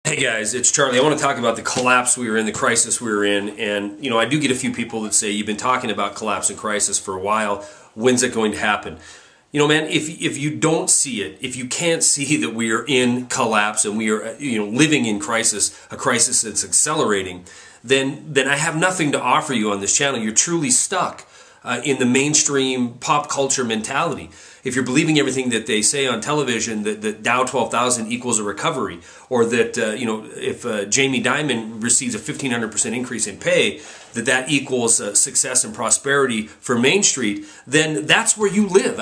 Hey guys, it's Charlie. I want to talk about the collapse we were in, the crisis we were in, and I do get a few people that say, you've been talking about collapse and crisis for a while, when's it going to happen? Man, if you don't see it, if you can't see that we are in collapse and we are living in crisis, a crisis that's accelerating, then I have nothing to offer you on this channel. You're truly stuck in the mainstream pop culture mentality. If you're believing everything that they say on television, that Dow 12,000 equals a recovery, or that if Jamie Dimon receives a 1,500% increase in pay, that equals success and prosperity for Main Street, then that's where you live.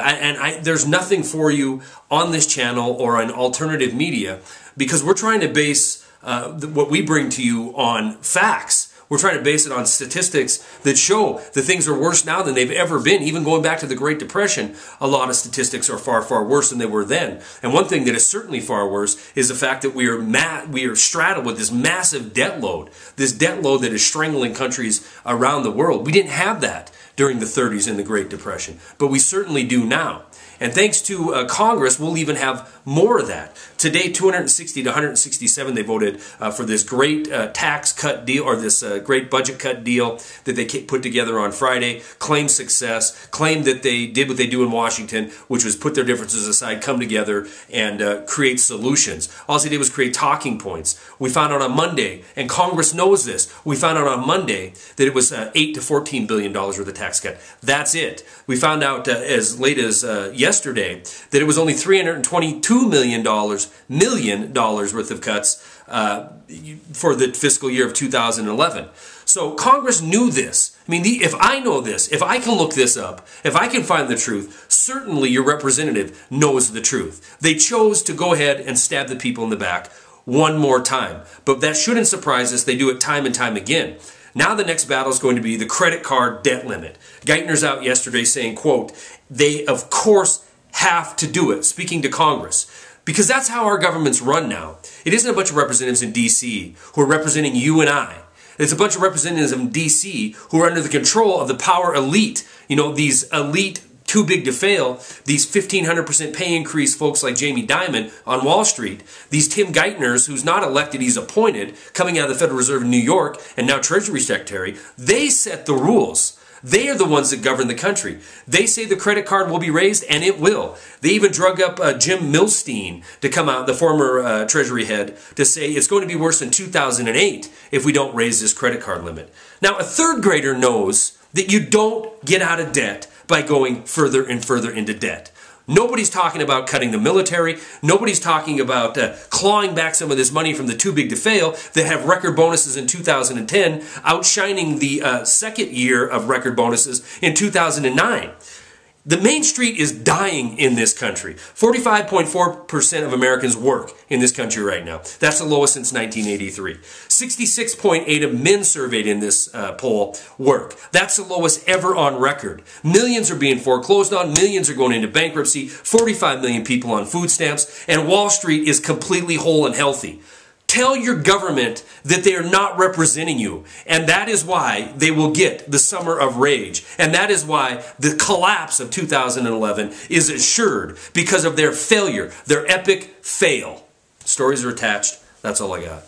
There's nothing for you on this channel or on alternative media, because we're trying to base what we bring to you on facts. We're trying to base it on statistics that show that things are worse now than they've ever been. Even going back to the Great Depression, a lot of statistics are far, far worse than they were then. And one thing that is certainly far worse is the fact that we are straddled with this massive debt load that is strangling countries around the world. We didn't have that during the 30s and the Great Depression, but we certainly do now. And thanks to Congress, we'll even have more of that. Today, 260 to 167, they voted for this great tax cut deal, or this great budget cut deal that they put together on Friday. Claim success, claim that they did what they do in Washington, which was put their differences aside, come together, and create solutions. All they did was create talking points. We found out on Monday, and Congress knows this, we found out on Monday that it was $8 to $14 billion worth of tax cut. That's it. We found out as late as yesterday that it was only $322 million worth of cuts for the fiscal year of 2011. So Congress knew this. I mean, if I know this, if I can look this up, if I can find the truth, certainly your representative knows the truth. They chose to go ahead and stab the people in the back one more time. But that shouldn't surprise us. They do it time and time again. Now the next battle is going to be the credit card debt limit. Geithner's out yesterday saying, quote, they of course have to do it, speaking to Congress. Because that's how our government's run now. It isn't a bunch of representatives in D.C. who are representing you and I. It's a bunch of representatives in D.C. who are under the control of the power elite. These elite, too big to fail, these 1,500% pay increase folks like Jamie Dimon on Wall Street, these Tim Geithners, who's not elected, he's appointed, coming out of the Federal Reserve in New York, and now Treasury Secretary, they set the rules. They are the ones that govern the country. They say the credit card will be raised, and it will. They even drug up Jim Milstein to come out, the former Treasury head, to say it's going to be worse than 2008 if we don't raise this credit card limit. Now, a third grader knows that you don't get out of debt by going further and further into debt. Nobody's talking about cutting the military. Nobody's talking about clawing back some of this money from the too big to fail that have record bonuses in 2010, outshining the second year of record bonuses in 2009. The Main Street is dying in this country. 45.4% of Americans work in this country right now. That's the lowest since 1983. 66.8% of men surveyed in this poll work. That's the lowest ever on record. Millions are being foreclosed on. Millions are going into bankruptcy. 45 million people on food stamps. And Wall Street is completely whole and healthy. Tell your government that they are not representing you. And that is why they will get the summer of rage. And that is why the collapse of 2011 is assured, because of their failure, their epic fail. Stories are attached. That's all I got.